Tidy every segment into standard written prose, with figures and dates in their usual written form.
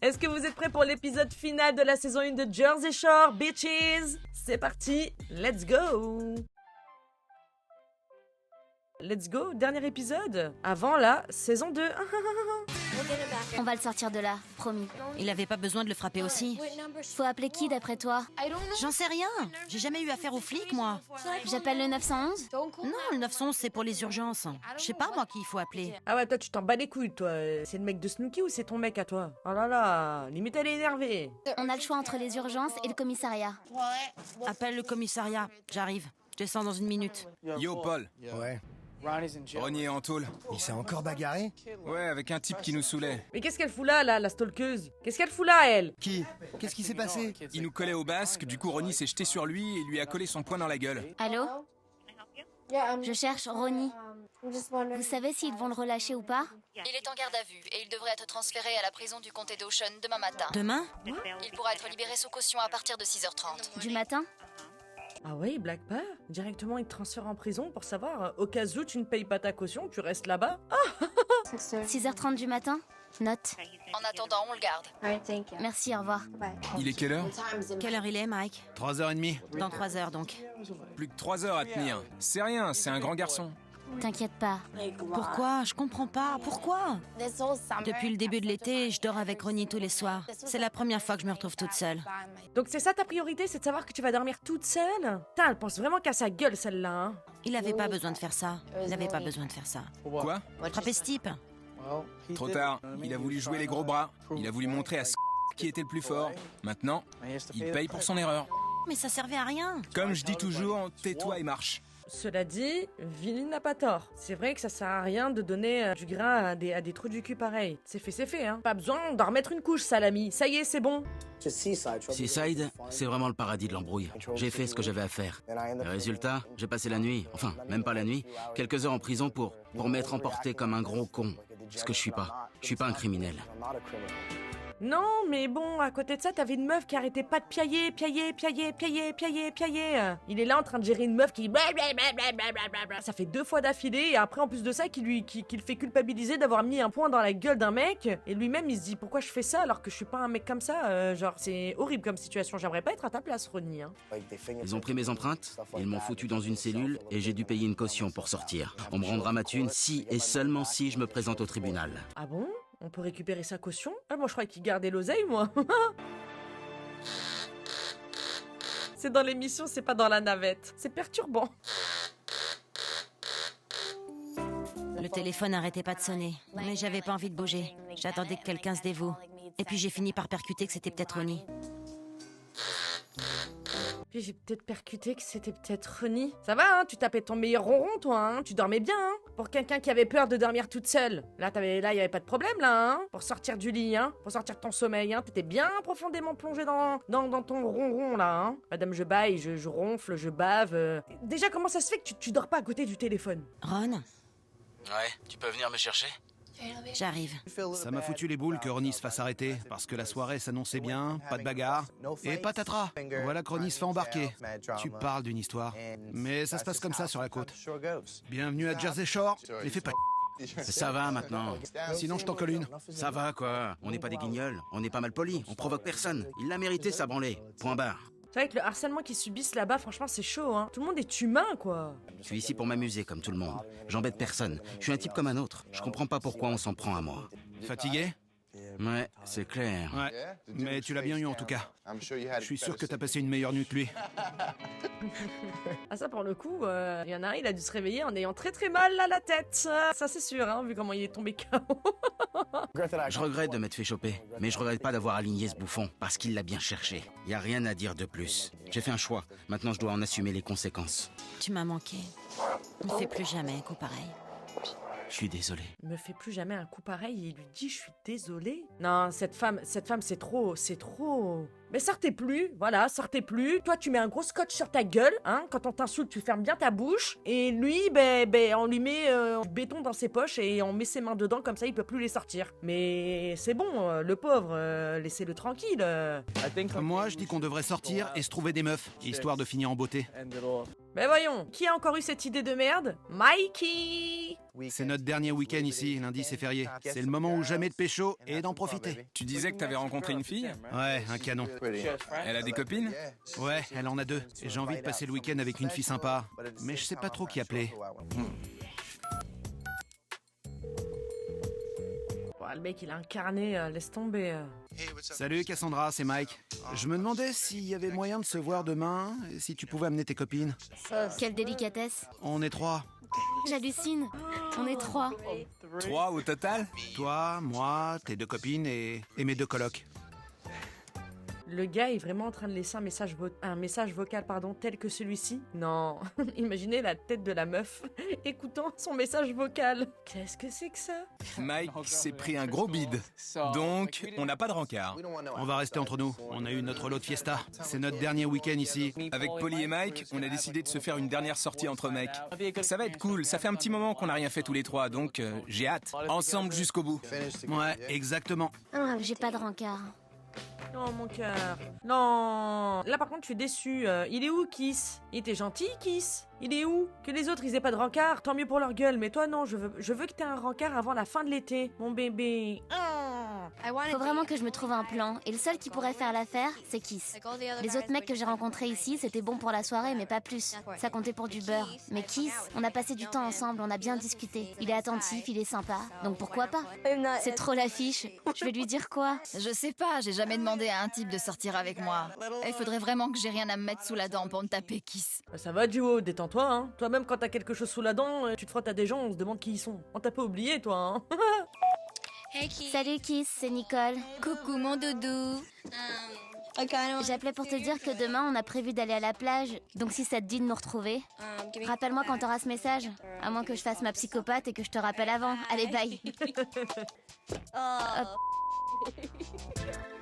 Est-ce que vous êtes prêts pour l'épisode final de la saison 1 de Jersey Shore, bitches? C'est parti, let's go! Let's go, dernier épisode avant la saison 2. On va le sortir de là, promis. Il avait pas besoin de le frapper aussi. Faut appeler qui d'après toi? J'en sais rien. J'ai jamais eu affaire aux flics, moi. J'appelle le 911? Non, le 911, c'est pour les urgences. Je sais pas, moi, qui il faut appeler. Ah ouais, toi tu t'en bats les couilles, toi. C'est le mec de Snooki ou c'est ton mec à toi? Oh là là, limite elle est énervée. On a le choix entre les urgences et le commissariat. Appelle le commissariat. J'arrive. Je descends dans 1 minute. Yo, Paul. Ouais. Ronnie est en tôle. Il s'est encore bagarré? Ouais, avec un type qui nous saoulait. Mais qu'est-ce qu'elle fout là, la stalkeuse? Qu'est-ce qu'elle fout là, elle? Qui? Qu'est-ce qui s'est passé? Il nous collait au basque, du coup Ronnie s'est jeté sur lui et lui a collé son poing dans la gueule. Allô? Je cherche Ronnie. Vous savez s'ils vont le relâcher ou pas? Il est en garde à vue et il devrait être transféré à la prison du comté d'Ocean demain matin. Demain? Il pourra être libéré sous caution à partir de 6h30. Du matin? Ah ouais, il blague pas? Directement il te transfère en prison pour savoir, au cas où tu ne payes pas ta caution, tu restes là-bas? 6h30 du matin? Note. En attendant, on le garde. Merci, au revoir. Il est quelle heure? Quelle heure il est, Mike? 3h30. Dans 3 heures, donc. Plus que 3 heures à tenir. C'est rien, c'est un grand garçon. T'inquiète pas. Pourquoi? Je comprends pas. Pourquoi? Depuis le début de l'été, je dors avec Ronnie tous les soirs. C'est la première fois que je me retrouve toute seule. Donc c'est ça ta priorité, c'est de savoir que tu vas dormir toute seule? Putain, elle pense vraiment qu'à sa gueule celle-là, hein. Il avait pas besoin de faire ça. Il avait pas besoin de faire ça. Quoi? Frapper ce type. Trop tard. Il a voulu jouer les gros bras. Il a voulu montrer à qui était le plus fort. Maintenant, il paye pour son erreur. Mais ça servait à rien. Comme je dis toujours, tais-toi et marche. Cela dit, Vinny n'a pas tort. C'est vrai que ça sert à rien de donner du grain à des trous du cul pareils. C'est fait, hein. Pas besoin d'en remettre une couche, salami. Ça y est, c'est bon. Seaside, c'est vraiment le paradis de l'embrouille. J'ai fait ce que j'avais à faire. Le résultat, j'ai passé la nuit, enfin, même pas la nuit, quelques heures en prison pour m'être emporté comme un gros con. Ce que je suis pas. Je suis pas un criminel. Non, mais bon, à côté de ça, t'avais une meuf qui arrêtait pas de piailler. Il est là en train de gérer une meuf qui... Ça fait 2 fois d'affilée, et après, en plus de ça, qui le fait culpabiliser d'avoir mis un poing dans la gueule d'un mec, et lui-même, il se dit, pourquoi je fais ça alors que je suis pas un mec comme ça? Genre, c'est horrible comme situation, j'aimerais pas être à ta place, Ronnie, hein. Ils ont pris mes empreintes, ils m'ont foutu dans une cellule et j'ai dû payer une caution pour sortir. On me rendra ma thune si et seulement si je me présente au tribunal. Ah bon? On peut récupérer sa caution? Ah, moi je croyais qu'il gardait l'oseille, moi. C'est dans l'émission, c'est pas dans la navette. C'est perturbant. Le téléphone n'arrêtait pas de sonner. Mais j'avais pas envie de bouger. J'attendais que quelqu'un se dévoue. Et puis j'ai fini par percuter que c'était peut-être Ronnie. Puis j'ai peut-être percuté que c'était peut-être Ronnie. Ça va, hein? Tu tapais ton meilleur ronron, toi, hein? Tu dormais bien, hein? Pour quelqu'un qui avait peur de dormir toute seule. Là, il y avait pas de problème, là, hein? Pour sortir du lit, hein? Pour sortir de ton sommeil, hein? T'étais bien profondément plongé dans ton ronron, là, hein? Madame, je baille, je ronfle, je bave. Déjà, comment ça se fait que tu dors pas à côté du téléphone? Ron? Ouais, tu peux venir me chercher? J'arrive. Ça m'a foutu les boules que Ronnie se fasse arrêter, parce que la soirée s'annonçait bien, pas de bagarre, et patatras. Voilà que Ronnie se fait embarquer. Tu parles d'une histoire. Mais ça se passe comme ça sur la côte. Bienvenue à Jersey Shore, et fais pas Ça va maintenant. sinon je t'en colle une. Ça va quoi, on n'est pas des guignols, on est pas mal polis, on provoque personne. Il l'a mérité sa branlée. Point barre. C'est vrai que le harcèlement qu'ils subissent là-bas, franchement, c'est chaud, hein. Tout le monde est humain, quoi. Je suis ici pour m'amuser comme tout le monde. J'embête personne. Je suis un type comme un autre. Je comprends pas pourquoi on s'en prend à moi. Fatigué? Ouais, c'est clair. Ouais. Mais tu l'as bien eu en tout cas. Je suis sûr que t'as passé une meilleure nuit que lui. Ah ça pour le coup, il y en a un, il a dû se réveiller en ayant très très mal à la tête. Ça c'est sûr, hein, vu comment il est tombé KO. Je regrette de m'être fait choper, mais je regrette pas d'avoir aligné ce bouffon, parce qu'il l'a bien cherché. Y a rien à dire de plus. J'ai fait un choix, maintenant je dois en assumer les conséquences. Tu m'as manqué. Ne fais plus jamais un coup pareil. Je suis désolé. Me fait plus jamais un coup pareil et il lui dit je suis désolé. Non, cette femme c'est trop. Mais sortez plus, voilà, sortez plus. Toi, tu mets un gros scotch sur ta gueule, hein. Quand on t'insulte, tu fermes bien ta bouche. Et lui, on lui met du béton dans ses poches et on met ses mains dedans, comme ça, il peut plus les sortir. Mais c'est bon, le pauvre, laissez-le tranquille. Moi, je dis qu'on devrait sortir et se trouver des meufs, histoire de finir en beauté. Mais voyons, qui a encore eu cette idée de merde? Mikey! C'est notre dernier week-end ici, lundi c'est férié. C'est le moment où jamais de pécho et d'en profiter. Tu disais que t'avais rencontré une fille? Ouais, un canon. Elle a des copines? Ouais, elle en a 2. Et j'ai envie de passer le week-end avec une fille sympa. Mais je sais pas trop qui appeler. Le mec, il a incarné, laisse tomber. Salut Cassandra, c'est Mike. Je me demandais s'il y avait moyen de se voir demain, et si tu pouvais amener tes copines. Quelle délicatesse. On est 3. J'hallucine. On est 3. 3 au total? Toi, moi, tes 2 copines et mes 2 colocs. Le gars est vraiment en train de laisser un message vocal tel que celui-ci. Non, imaginez la tête de la meuf écoutant son message vocal. Qu'est-ce que c'est que ça? Mike s'est pris un gros bide. Donc, on n'a pas de rencard. On va rester entre nous. On a eu notre lot de fiesta. C'est notre dernier week-end ici. Avec Polly et Mike, on a décidé de se faire une dernière sortie entre mecs. Ça va être cool. Ça fait un petit moment qu'on n'a rien fait tous les 3, donc j'ai hâte. Ensemble jusqu'au bout. Ouais, exactement. Ah, j'ai pas de rencard. Non, mon cœur. Non. Là, par contre, je suis déçue. Il est où, Kiss? Il était gentil, Kiss. Il est où? Que les autres, ils aient pas de rencard, tant mieux pour leur gueule. Mais toi, non, je veux que t'aies un rencard avant la fin de l'été, mon bébé. Faut vraiment que je me trouve un plan. Et le seul qui pourrait faire l'affaire, c'est Kiss. Les autres mecs que j'ai rencontrés ici, c'était bon pour la soirée, mais pas plus. Ça comptait pour du beurre. Mais Kiss, on a passé du temps ensemble, on a bien discuté. Il est attentif, il est sympa. Donc pourquoi pas? C'est trop l'affiche. Je vais lui dire quoi? Je sais pas, j'ai jamais demandé à un type de sortir avec moi. Il faudrait vraiment que j'ai rien à me mettre sous la dent pour me taper Kiss. Ça va, Duo, détends-toi, hein. Toi-même, quand t'as quelque chose sous la dent, tu te frottes à des gens, on se demande qui ils sont. On t'a pas oublié, toi, hein. Salut Kiss, c'est Nicole. Coucou mon doudou. J'appelais pour te dire que demain on a prévu d'aller à la plage, donc si ça te dit de nous retrouver, rappelle-moi quand t'auras ce message, à moins que je fasse ma psychopathe et que je te rappelle avant. Allez, bye.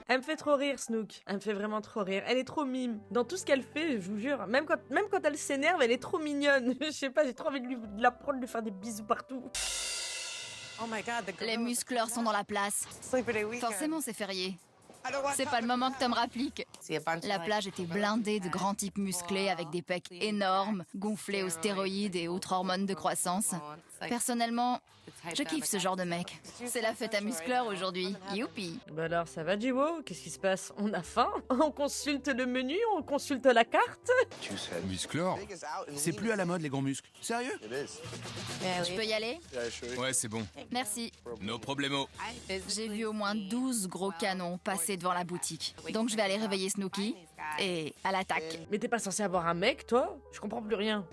Elle me fait trop rire, Snook. Elle me fait vraiment trop rire. Elle est trop mime. Dans tout ce qu'elle fait, je vous jure, même quand elle s'énerve, elle est trop mignonne. Je sais pas, j'ai trop envie de la prendre, de lui faire des bisous partout. Les muscleurs sont dans la place. Forcément, c'est férié. C'est pas le moment que Tom rapplique. La plage était blindée de grands types musclés avec des pecs énormes, gonflés aux stéroïdes et autres hormones de croissance. Personnellement, je kiffe ce genre de mec. C'est la fête à muscleurs aujourd'hui. Youpi. Bah alors, ça va, Jiwo? Qu'est-ce qui se passe? On a faim? On consulte le menu? On consulte la carte? Musclor? C'est plus à la mode les grands muscles. Sérieux? Je peux y aller? Ouais, c'est bon. Merci. No problemo. J'ai vu au moins 12 gros canons passer devant la boutique. Donc je vais aller réveiller Snooki. Et à l'attaque. Mais t'es pas censé avoir un mec, toi? Je comprends plus rien.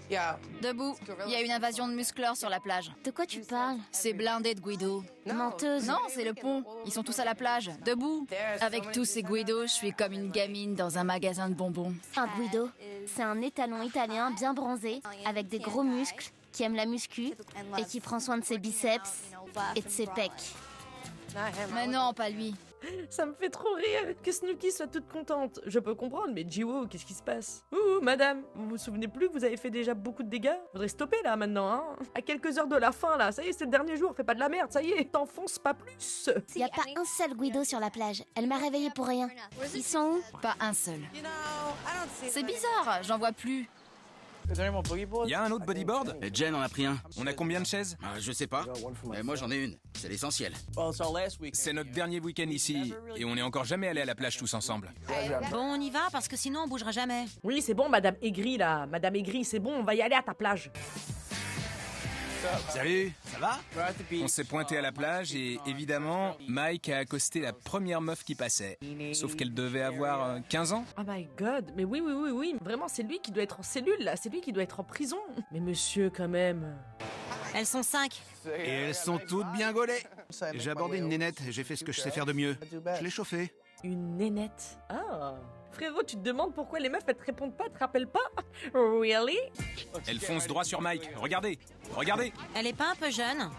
Debout, il y a une invasion de muscleurs sur la plage. De quoi tu parles? C'est blindé de Guido. Menteuse. Non, c'est le pont. Ils sont tous à la plage, debout. Avec tous ces Guido, je suis comme une gamine dans un magasin de bonbons. Un Guido, c'est un étalon italien bien bronzé, avec des gros muscles, qui aime la muscu et qui prend soin de ses biceps et de ses pecs. Mais non, pas lui. Ça me fait trop rire que Snooki soit toute contente. Je peux comprendre, mais Jiwo, qu'est-ce qui se passe? Ouh, madame, vous vous souvenez plus que vous avez fait déjà beaucoup de dégâts? Faudrait stopper là maintenant, hein. À quelques heures de la fin là, ça y est, c'est le dernier jour, fais pas de la merde, ça y est, t'enfonces pas plus. Y a pas un seul Guido sur la plage. Elle m'a réveillée pour rien. Ils sont où? Pas un seul. C'est bizarre, j'en vois plus. Y a un autre bodyboard? Et Jen en a pris un. On a combien de chaises? Je sais pas. Mais moi j'en ai une. C'est l'essentiel. C'est notre dernier week-end ici, et on n'est encore jamais allé à la plage tous ensemble. Bon, on y va parce que sinon on bougera jamais. Oui, c'est bon, Madame Aigri là. Madame Aigri, c'est bon, on va y aller à ta plage. Salut, ça va? On s'est pointé à la plage et évidemment, Mike a accosté la première meuf qui passait. Sauf qu'elle devait avoir 15 ans. Oh my god, mais oui. Vraiment, c'est lui qui doit être en cellule là, c'est lui qui doit être en prison. Mais monsieur, quand même. Elles sont 5. Et elles sont toutes bien gaulées. J'ai abordé une nénette et j'ai fait ce que je sais faire de mieux. Je l'ai chauffée. Une nénette. Ah. Frérot, tu te demandes pourquoi les meufs elles te répondent pas, te rappellent pas? Really? Elle fonce droit sur Mike. Regardez. Elle est pas un peu jeune?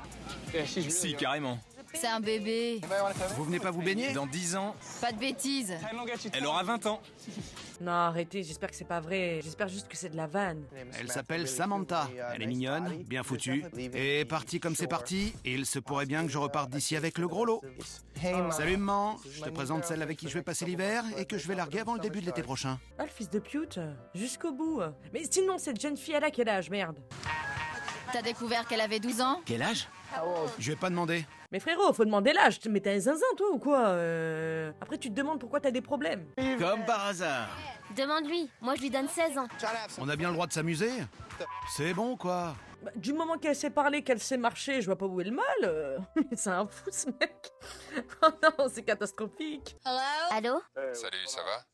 Si, carrément. C'est un bébé. Vous venez pas vous baigner? Dans 10 ans, Pas de bêtises. elle aura 20 ans. Non, arrêtez, j'espère que c'est pas vrai. J'espère juste que c'est de la vanne. Elle s'appelle Samantha. Elle est mignonne, bien foutue. Et parti comme c'est parti, il se pourrait bien que je reparte d'ici avec le gros lot. Salut maman, je te présente celle avec qui je vais passer l'hiver et que je vais larguer avant le début de l'été prochain. Ah, le fils de pute, jusqu'au bout. Mais sinon, cette jeune fille, elle a quel âge, merde? T'as découvert qu'elle avait 12 ans? Quel âge? Je vais pas demander. Mais frérot, faut demander l'âge. Mais t'es un zinzin, toi, ou quoi? Après, tu te demandes pourquoi t'as des problèmes. Comme par hasard. Demande-lui, moi je lui donne 16 ans. On a bien le droit de s'amuser? C'est bon quoi. Bah, du moment qu'elle sait parler, qu'elle sait marcher, je vois pas où est le mal. C'est un fou, ce mec. Oh non, c'est catastrophique. Allô? Salut, ça va?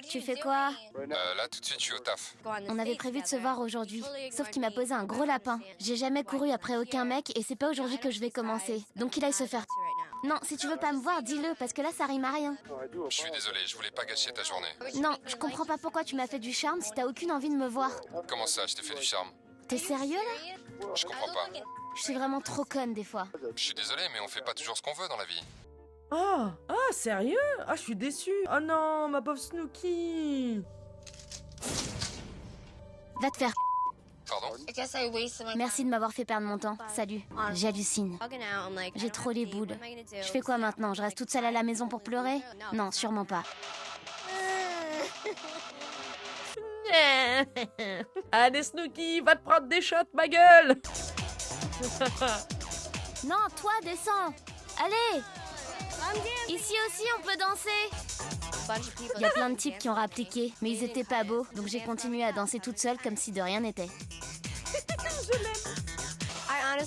Tu fais quoi? Là, tout de suite, je suis au taf. On avait prévu de se voir aujourd'hui, sauf qu'il m'a posé un gros lapin. J'ai jamais couru après aucun mec et c'est pas aujourd'hui que je vais commencer. Donc qu'il aille se faire... Non, si tu veux pas me voir, dis-le, parce que là ça rime à rien. Je suis désolé, je voulais pas gâcher ta journée. Non, je comprends pas pourquoi tu m'as fait du charme si t'as aucune envie de me voir. Comment ça, je t'ai fait du charme? T'es sérieux là? Je comprends pas. Je suis vraiment trop conne des fois. Je suis désolé, mais on fait pas toujours ce qu'on veut dans la vie. Ah, sérieux? Ah, je suis déçue. Oh non, ma pauvre Snooki. Va te faire... Pardon? Merci de m'avoir fait perdre mon temps. Salut. J'hallucine. J'ai trop les boules. Je fais quoi maintenant? Je reste toute seule à la maison pour pleurer? Non, sûrement pas. Allez, Snooki, va te prendre des shots, ma gueule. Non, toi, descends. Allez. Ici aussi, on peut danser. Il y a plein de types qui ont rappliqué, mais ils étaient pas beaux, donc j'ai continué à danser toute seule comme si de rien n'était.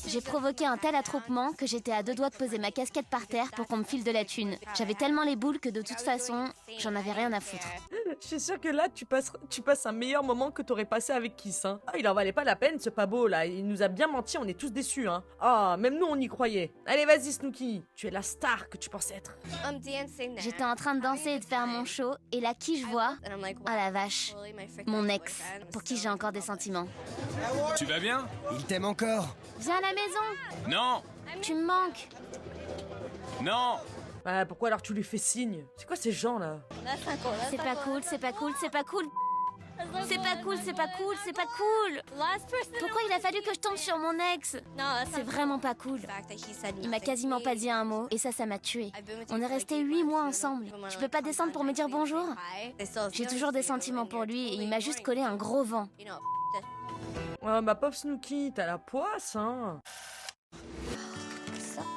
J'ai provoqué un tel attroupement que j'étais à 2 doigts de poser ma casquette par terre pour qu'on me file de la thune. J'avais tellement les boules que de toute façon, j'en avais rien à foutre. Je suis sûre que là, tu passes un meilleur moment que t'aurais passé avec Kiss, hein. Ah, il en valait pas la peine, ce pas beau, là. Il nous a bien menti, on est tous déçus, hein. Ah, même nous, on y croyait. Allez, vas-y, Snooki. Tu es la star que tu pensais être. J'étais en train de danser et de faire mon show, et là, qui je vois? Ah la vache. Mon ex, pour qui j'ai encore des sentiments. Tu vas bien? Il t'aime encore. Viens à la maison. Non! Tu me manques. Non! Bah, pourquoi alors tu lui fais signe? C'est quoi ces gens, là? C'est pas cool, c'est pas cool, c'est pas cool. C'est pas cool, c'est pas cool, c'est pas cool. Pourquoi il a fallu que je tombe sur mon ex? C'est vraiment pas cool. Il m'a quasiment pas dit un mot et ça m'a tué. On est restés 8 mois ensemble. Je peux pas descendre pour me dire bonjour? J'ai toujours des sentiments pour lui et il m'a juste collé un gros vent. Oh, ma pauvre Snooki, t'as la poisse, hein.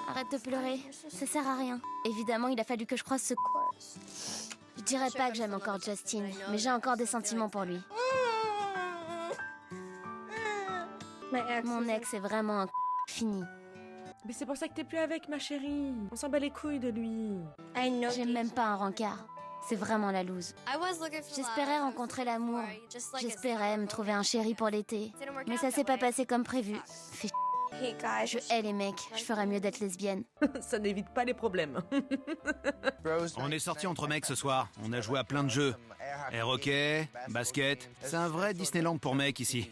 Arrête de pleurer, ça sert à rien. Évidemment, il a fallu que je croise ce... Je dirais pas que j'aime encore Justin, mais j'ai encore des sentiments pour lui. Mon ex est vraiment un fini. Mais c'est pour ça que t'es plus avec, ma chérie. On s'en bat les couilles de lui. J'aime même pas un rencard. C'est vraiment la loose. J'espérais rencontrer l'amour. J'espérais me trouver un chéri pour l'été. Mais ça s'est pas passé comme prévu. Fais je hais les mecs. Je ferais mieux d'être lesbienne. Ça n'évite pas les problèmes. On est sortis entre mecs ce soir. On a joué à plein de jeux. Air hockey, basket. C'est un vrai Disneyland pour mecs ici.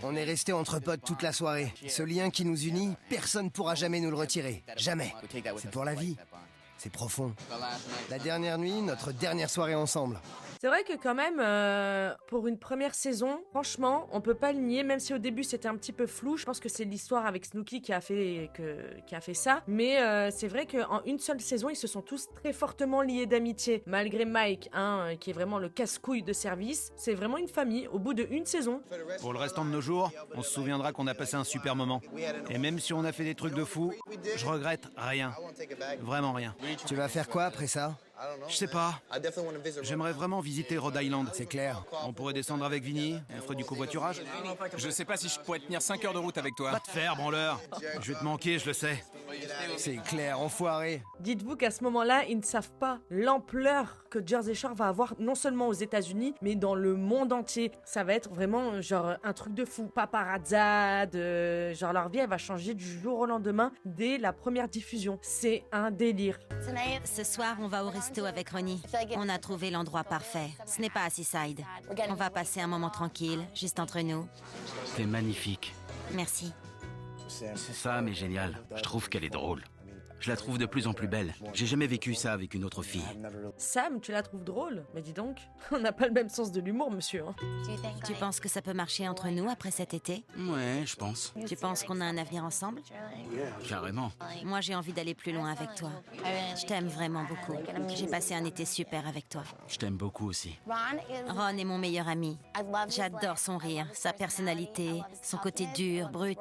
On est restés entre potes toute la soirée. Ce lien qui nous unit, personne pourra jamais nous le retirer. Jamais. C'est pour la vie. C'est profond. La dernière nuit, notre dernière soirée ensemble. C'est vrai que quand même, pour une première saison, franchement, on peut pas le nier, même si au début c'était un petit peu flou. Je pense que c'est l'histoire avec Snooki qui a fait ça. Mais c'est vrai qu'en une seule saison, ils se sont tous très fortement liés d'amitié. Malgré Mike, hein, qui est vraiment le casse-couille de service, c'est vraiment une famille au bout d'une saison. Pour le restant de nos jours, on se souviendra qu'on a passé un super moment. Et même si on a fait des trucs de fou, je regrette rien. Vraiment rien. Tu vas faire quoi après ça? Je sais pas. J'aimerais vraiment visiter Rhode Island. C'est clair. On pourrait descendre avec Vinny, on ferait du covoiturage. Je sais pas si je pourrais tenir 5 heures de route avec toi. Va te faire, branleur. Je vais te manquer, je le sais. C'est clair, enfoiré. Dites-vous qu'à ce moment-là, ils ne savent pas l'ampleur que Jersey Shore va avoir non seulement aux États-Unis, mais dans le monde entier. Ça va être vraiment genre un truc de fou. Paparazzade, genre leur vie, elle va changer du jour au lendemain dès la première diffusion. C'est un délire. Ce soir, on va au resto avec Ronnie. On a trouvé l'endroit parfait. Ce n'est pas à Seaside. On va passer un moment tranquille, juste entre nous. T'es magnifique. Merci. Sam est géniale. Je trouve qu'elle est drôle. Je la trouve de plus en plus belle. J'ai jamais vécu ça avec une autre fille. Sam, tu la trouves drôle? Mais dis donc, on n'a pas le même sens de l'humour, monsieur. Hein. Tu penses que ça peut marcher entre nous après cet été? Ouais, je pense. Tu penses qu'on a un avenir ensemble? Carrément. Moi, j'ai envie d'aller plus loin avec toi. Je t'aime vraiment beaucoup. J'ai passé un été super avec toi. Je t'aime beaucoup aussi. Ron est mon meilleur ami. J'adore son rire, sa personnalité, son côté dur, brut.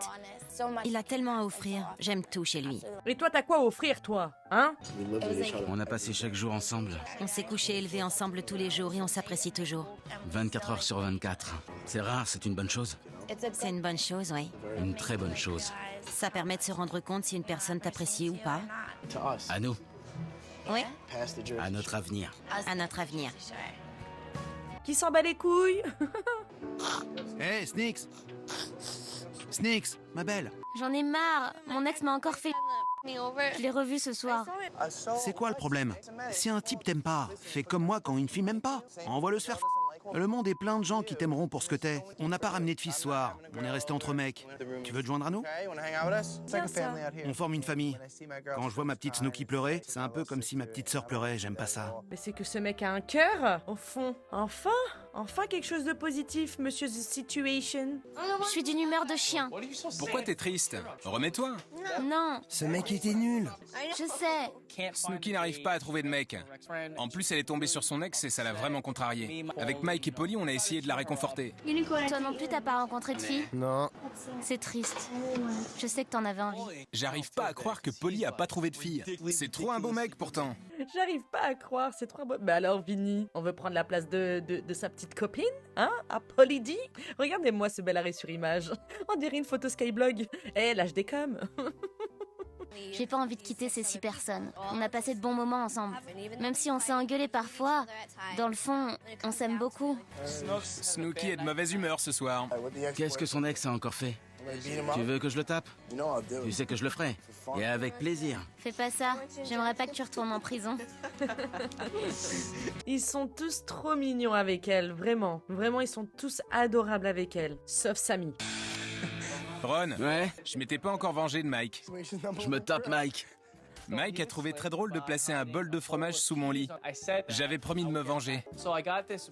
Il a tellement à offrir. J'aime tout chez lui. Et toi, t'as quoi à offrir, toi? Hein? On a passé chaque jour ensemble. On s'est couché et levé ensemble tous les jours et on s'apprécie toujours. 24 heures sur 24. C'est rare, c'est une bonne chose. C'est une bonne chose, oui. Une très bonne chose. Ça permet de se rendre compte si une personne t'apprécie ou pas. À nous, Oui, à notre avenir. à notre avenir. Qui s'en bat les couilles? Hé, Sneaks! Sneaks, ma belle! J'en ai marre. Mon ex m'a encore fait. Je l'ai revu ce soir. C'est quoi le problème? Si un type t'aime pas, fais comme moi quand une fille m'aime pas. Envoie-le se faire. Le monde est plein de gens qui t'aimeront pour ce que t'es. On n'a pas ramené de fille ce soir. On est resté entre mecs. Tu veux te joindre à nous? On forme une famille. Quand je vois ma petite Snooki pleurer, c'est un peu comme si ma petite sœur pleurait. J'aime pas ça. Mais c'est que ce mec a un cœur, au fond. Enfin quelque chose de positif, monsieur The Situation. Je suis d'une humeur de chien. Pourquoi t'es triste? Remets-toi. Non, Ce mec était nul. je sais. Snooki n'arrive pas à trouver de mec. En plus, elle est tombée sur son ex et ça l'a vraiment contrariée. Avec Mike et Polly, on a essayé de la réconforter. Toi non plus, t'as pas rencontré de fille? Non. C'est triste. Je sais que t'en avais envie. J'arrive pas à croire que Polly a pas trouvé de fille. C'est trop un beau mec pourtant. J'arrive pas à croire, c'est trop beau. Mais alors, Vinny, on veut prendre la place de sa petite copine? Hein? À Polly D? Regardez-moi ce bel arrêt sur image. On dirait une photo Skyblog. Eh, lâche des coms. J'ai pas envie de quitter ces 6 personnes. On a passé de bons moments ensemble. Même si on s'est engueulé parfois, dans le fond, on s'aime beaucoup. Snooki est de mauvaise humeur ce soir. Qu'est-ce que son ex a encore fait? Tu veux que je le tape? Tu sais que je le ferai. Et avec plaisir. Fais pas ça. J'aimerais pas que tu retournes en prison. Ils sont tous trop mignons avec elle, vraiment. Vraiment, ils sont tous adorables avec elle. Sauf Sammy. Ron, Ouais? je m'étais pas encore vengé de Mike. Je me tape Mike. Mike a trouvé très drôle de placer un bol de fromage sous mon lit. J'avais promis de me venger.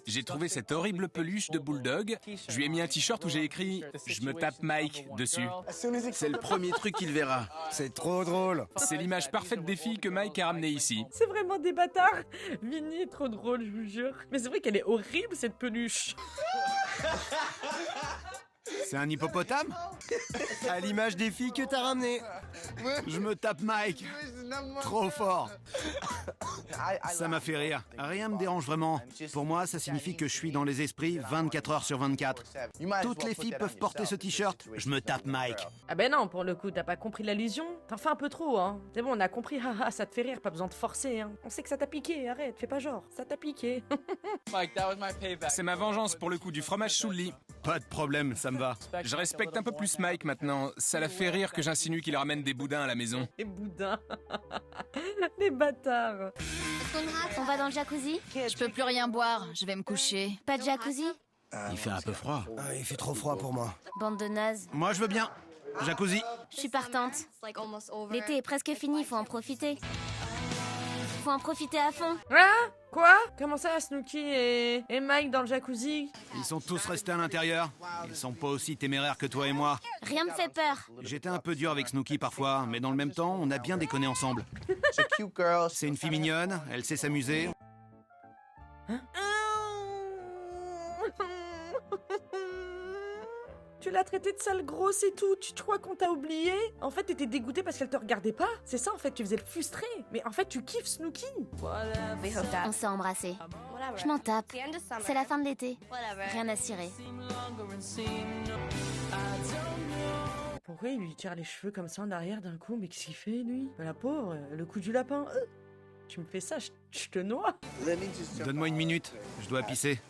J'ai trouvé cette horrible peluche de bulldog. Je lui ai mis un t-shirt où j'ai écrit « Je me tape Mike » dessus. C'est le premier truc qu'il verra. C'est trop drôle. C'est l'image parfaite des filles que Mike a ramenées ici. C'est vraiment des bâtards. Vinny est trop drôle, je vous jure. Mais c'est vrai qu'elle est horrible, cette peluche. C'est un hippopotame? À l'image des filles que t'as ramenées. Je me tape Mike. Trop fort. Ça m'a fait rire. Rien me dérange vraiment. Pour moi, ça signifie que je suis dans les esprits 24 heures sur 24. Toutes les filles peuvent porter ce t-shirt. Je me tape Mike. Ah ben non, pour le coup, t'as pas compris l'allusion? T'en fais un peu trop, hein. C'est bon, on a compris, haha, ça te fait rire, pas besoin de forcer, hein. On sait que ça t'a piqué, arrête, fais pas genre, ça t'a piqué. C'est ma vengeance pour le coup du fromage sous le lit. Pas de problème, ça me va. Je respecte un peu plus Mike maintenant. Ça l'a fait rire que j'insinue qu'il ramène des boudins à la maison. Les boudins. Les bâtards. On va dans le jacuzzi? Je peux plus rien boire, je vais me coucher. Pas de jacuzzi? Il fait un peu froid. Ah, il fait trop froid pour moi. Bande de nazes. Moi, je veux bien. Jacuzzi. Je suis partante. L'été est presque fini, faut en profiter. Faut en profiter à fond. Hein? Quoi? Comment ça, Snooki et Mike dans le jacuzzi? Ils sont tous restés à l'intérieur. Ils sont pas aussi téméraires que toi et moi. Rien me fait peur. J'étais un peu dur avec Snooki parfois, mais dans le même temps, on a bien déconné ensemble. C'est une fille mignonne, elle sait s'amuser. Tu l'as traitée de sale grosse et tout, tu crois qu'on t'a oublié? En fait, t'étais dégoûtée parce qu'elle te regardait pas? C'est ça, en fait, tu faisais le frustré. Mais en fait, tu kiffes Snooki. On s'est embrassés. Je m'en tape. C'est la fin de l'été. Rien à cirer. Pourquoi il lui tire les cheveux comme ça en arrière d'un coup? Mais qu'est-ce qu'il fait, lui? La pauvre, le coup du lapin. Tu me fais ça, je te noie. Donne-moi une minute, je dois pisser.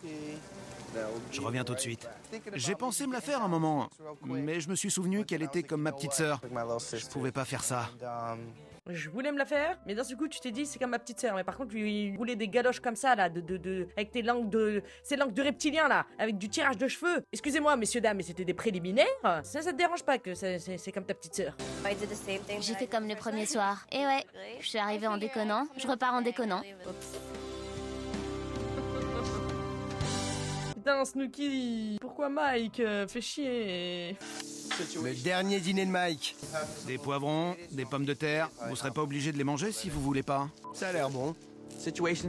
Je reviens tout de suite. J'ai pensé me la faire un moment, mais je me suis souvenu qu'elle était comme ma petite sœur. Je pouvais pas faire ça. Je voulais me la faire, mais d'un seul coup, tu t'es dit, c'est comme ma petite sœur. Mais par contre, lui voulait des galoches comme ça, là, avec tes langues ces langues de reptilien, là, avec du tirage de cheveux. Excusez-moi, messieurs, dames, mais c'était des préliminaires. Ça te dérange pas que c'est comme ta petite sœur? J'ai fait comme le premier soir. Et ouais, je suis arrivée en déconnant, je repars en déconnant. Putain, Snooki, pourquoi Mike fait chier? Le dernier dîner de Mike. Des poivrons, des pommes de terre. Vous serez pas obligé de les manger si vous voulez pas. Ça a l'air bon.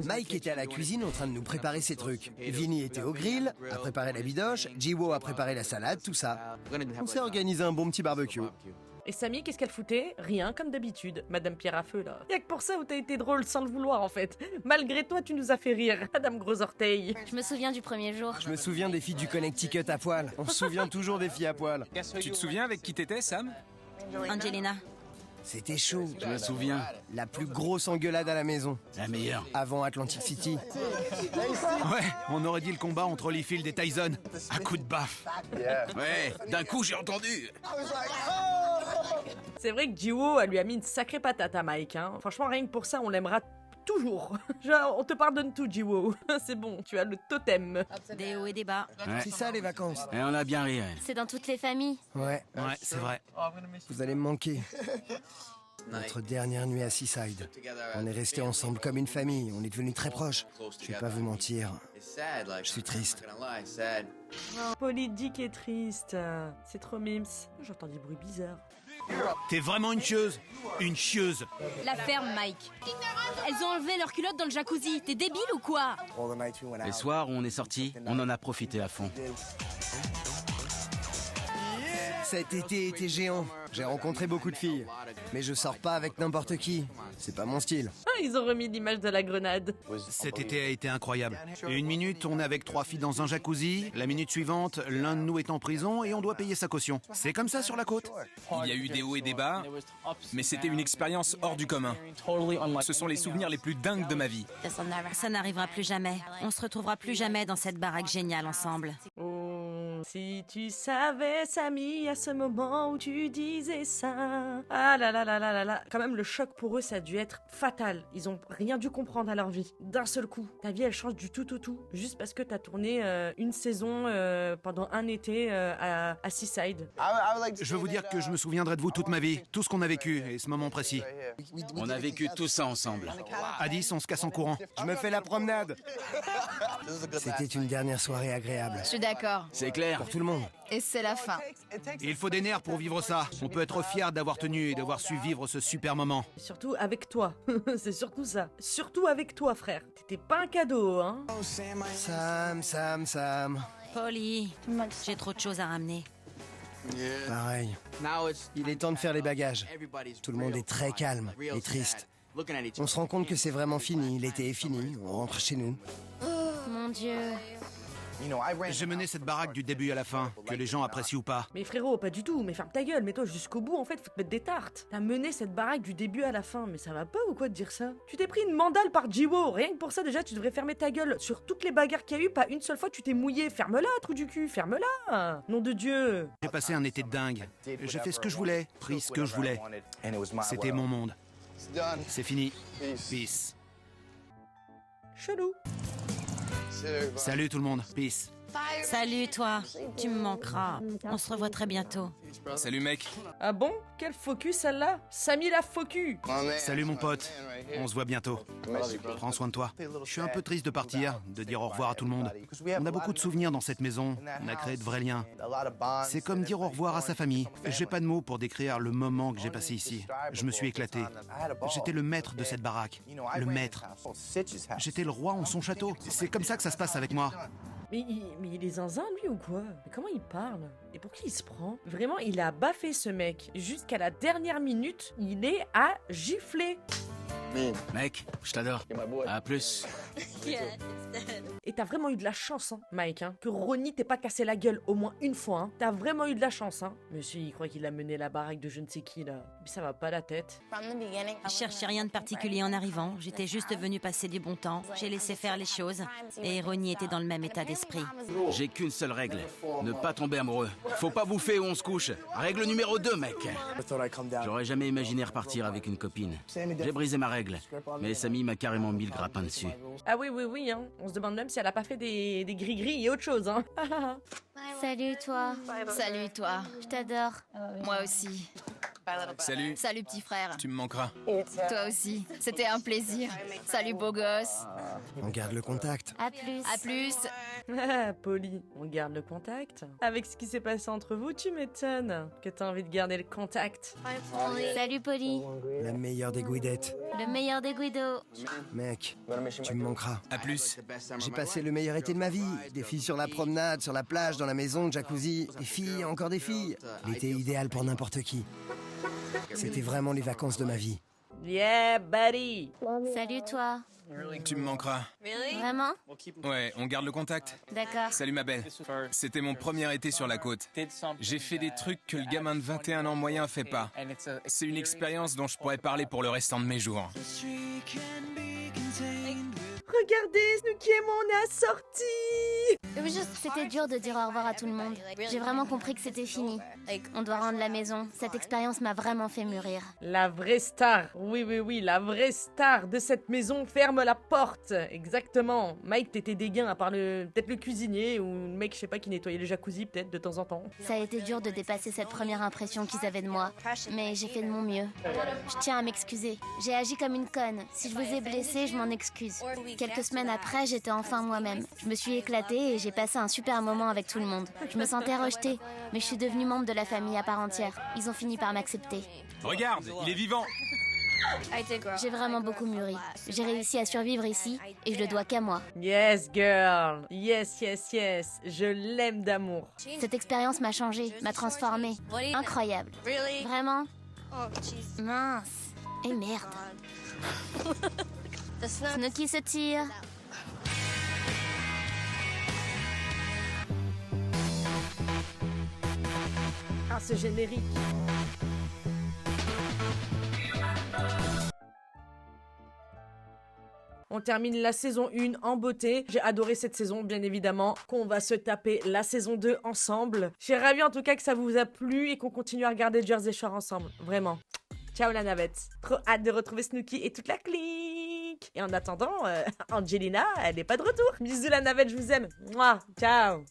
Mike était à la cuisine en train de nous préparer ses trucs. Vinny était au grill, a préparé la bidoche, Jiwo a préparé la salade, tout ça. On s'est organisé un bon petit barbecue. Et Samy, qu'est-ce qu'elle foutait? Rien, comme d'habitude. Madame Pierre à feu, là. Y'a que pour ça où t'as été drôle sans le vouloir, en fait. Malgré toi, tu nous as fait rire, Madame Gros Orteil. Je me souviens du premier jour. Je me souviens des filles du Connecticut à poil. On se souvient toujours des filles à poil. Tu te souviens avec qui t'étais, Sam? Angelina. C'était chaud. Je me souviens. La plus grosse engueulade à la maison. La meilleure. Avant Atlantic City. Ouais, on aurait dit le combat entre Holyfield et Tyson. À coup de baffe. Ouais, d'un coup j'ai entendu. C'est vrai que Jiwo, elle lui a mis une sacrée patate à Mike, hein. Franchement, rien que pour ça, on l'aimera toujours. Genre, on te pardonne tout, Jiwo. C'est bon, tu as le totem. Des hauts et des bas. Ouais. C'est ça les vacances. Et on a bien ri. Ouais. C'est dans toutes les familles. Ouais, Ouais, c'est vrai. vous allez me manquer. Notre dernière nuit à Seaside. On est restés ensemble comme une famille. On est devenus très proches. Je vais pas vous mentir. Je suis triste. Politique et triste. C'est trop mims. J'entends des bruits bizarres. T'es vraiment une chieuse. Une chieuse. La ferme, Mike. Elles ont enlevé leurs culottes dans le jacuzzi. T'es débile ou quoi? Les soirs où on est sortis, on en a profité à fond. Cet été était géant. J'ai rencontré beaucoup de filles. Mais je sors pas avec n'importe qui. C'est pas mon style. Ah, ils ont remis l'image de la grenade. Cet été a été incroyable. Une minute, on est avec 3 filles dans un jacuzzi. La minute suivante, l'un de nous est en prison et on doit payer sa caution. C'est comme ça sur la côte. Il y a eu des hauts et des bas, mais c'était une expérience hors du commun. Ce sont les souvenirs les plus dingues de ma vie. Ça n'arrivera plus jamais. On se retrouvera plus jamais dans cette baraque géniale ensemble. Oh, si tu savais, Samy, à ce moment où tu disais ça. Ah là là là là là là. Quand même, le choc pour eux, ça a dû être fatal. Ils ont rien dû comprendre à leur vie. D'un seul coup. Ta vie, elle change du tout au tout. Juste parce que t'as tourné une saison pendant un été à Seaside. Je veux vous dire que je me souviendrai de vous toute ma vie. Tout ce qu'on a vécu et ce moment précis. On a vécu tout ça ensemble. À 10, on se casse en courant. Je me fais la promenade. C'était une dernière soirée agréable. Je suis d'accord. C'est clair. Pour tout le monde. Et c'est la fin. Il faut des nerfs pour vivre ça. On peut être fier d'avoir tenu et d'avoir su vivre ce super moment. Et surtout avec toi. C'est surtout ça. Surtout avec toi, frère. T'étais pas un cadeau, hein. Sam. Polly, j'ai trop de choses à ramener. Pareil. Il est temps de faire les bagages. Tout le monde est très calme et triste. On se rend compte que c'est vraiment fini. L'été est fini. On rentre chez nous. Mon Dieu. J'ai mené cette baraque du début à la fin, que les gens apprécient ou pas. Mais frérot, pas du tout. Mais ferme ta gueule. Mets-toi jusqu'au bout, en fait. Faut te mettre des tartes. T'as mené cette baraque du début à la fin. Mais ça va pas ou quoi de dire ça? Tu t'es pris une mandale par Jiwo. Rien que pour ça, déjà, tu devrais fermer ta gueule. Sur toutes les bagarres qu'il y a eu, pas une seule fois tu t'es mouillé. Ferme-la, trou du cul. Ferme-la. Nom de Dieu. J'ai passé un été de dingue. J'ai fait ce que je voulais, pris ce que je voulais. C'était mon monde. C'est fini. Peace. Chelou. Salut tout le monde. Peace. Salut toi, tu me manqueras. On se revoit très bientôt. Salut mec. Ah bon? Quel focus celle-là? Samy la focus. Salut mon pote. On se voit bientôt. Prends soin de toi. Je suis un peu triste de partir, de dire au revoir à tout le monde. On a beaucoup de souvenirs dans cette maison. On a créé de vrais liens. C'est comme dire au revoir à sa famille. J'ai pas de mots pour décrire le moment que j'ai passé ici. Je me suis éclaté. J'étais le maître de cette baraque. Le maître. J'étais le roi en son château. C'est comme ça que ça se passe avec moi. Mais il est zinzin, lui, ou quoi? Mais comment il parle? Et pour qui il se prend? Vraiment, il a baffé ce mec. Jusqu'à la dernière minute, il est à gifler. Mec, je t'adore. À plus. Yes. Et t'as vraiment eu de la chance, hein, Mike, hein, que Ronnie t'ait pas cassé la gueule au moins une fois, hein. T'as vraiment eu de la chance, hein. Monsieur, il croit qu'il a mené la baraque de je ne sais qui, là. Mais ça va pas la tête. Je cherchais rien de particulier en arrivant. J'étais juste venue passer du bon temps. J'ai laissé faire les choses. Et Ronnie était dans le même état d'esprit. J'ai qu'une seule règle. Ne pas tomber amoureux. Faut pas bouffer où on se couche. Règle numéro 2, mec. J'aurais jamais imaginé repartir avec une copine. J'ai brisé ma règle. Mais Sammy m'a carrément mis le grappin dessus. Ah oui, hein. On se demande même si elle a pas fait des gris-gris et autre chose, hein. Salut toi. Salut toi. Je t'adore. Moi aussi. Salut. Salut petit frère. Tu me manqueras. Toi aussi. C'était un plaisir. Salut beau gosse. On garde le contact. À plus. À plus. Polly, on garde le contact. Avec ce qui s'est passé entre vous, tu m'étonnes que t'as envie de garder le contact. Salut Polly. La meilleure des guidettes. Le meilleur des Guido. Mec, tu me manqueras. À plus. J'ai passé le meilleur été de ma vie. Des filles sur la promenade, sur la plage, dans la maison, jacuzzi. Des filles, encore des filles. L'été idéal pour n'importe qui. C'était vraiment les vacances de ma vie. Yeah, buddy. Salut toi. Tu me manqueras. Vraiment? Ouais, on garde le contact. D'accord. Salut ma belle. C'était mon premier été sur la côte. J'ai fait des trucs que le gamin de 21 ans moyen fait pas. C'est une expérience dont je pourrais parler pour le restant de mes jours. Regardez, Snooki et moi, on est assortis. C'était dur de dire au revoir à tout le monde. J'ai vraiment compris que c'était fini. On doit rendre la maison. Cette expérience m'a vraiment fait mûrir. La vraie star, oui, la vraie star de cette maison ferme la porte. Exactement. Mike, t'étais dégain à part peut-être le cuisinier ou le mec, je sais pas, qui nettoyait le jacuzzi peut-être de temps en temps. Ça a été dur de dépasser cette première impression qu'ils avaient de moi. Mais j'ai fait de mon mieux. Je tiens à m'excuser. J'ai agi comme une conne. Si je vous ai blessé, je m'en excuse. Quelques semaines après, j'étais enfin moi-même. Je me suis éclatée et j'ai passé un super moment avec tout le monde. Je me sentais rejetée, mais je suis devenue membre de la famille à part entière. Ils ont fini par m'accepter. Regarde, il est vivant. J'ai vraiment beaucoup mûri. J'ai réussi à survivre ici et je le dois qu'à moi. Yes, girl. Yes. Je l'aime d'amour. Cette expérience m'a changée, m'a transformée. Incroyable. Vraiment? Mince. Et merde. Snooki se tire. Ah, ce générique. On termine la saison 1 en beauté. J'ai adoré cette saison, bien évidemment, qu'on va se taper la saison 2 ensemble. Je suis ravie en tout cas que ça vous a plu et qu'on continue à regarder Jersey Shore ensemble. Vraiment. Ciao la navette. Trop hâte de retrouver Snooki et toute la clique. Et en attendant, Angelina, elle n'est pas de retour. Bisous la navette, je vous aime. Mouah, ciao.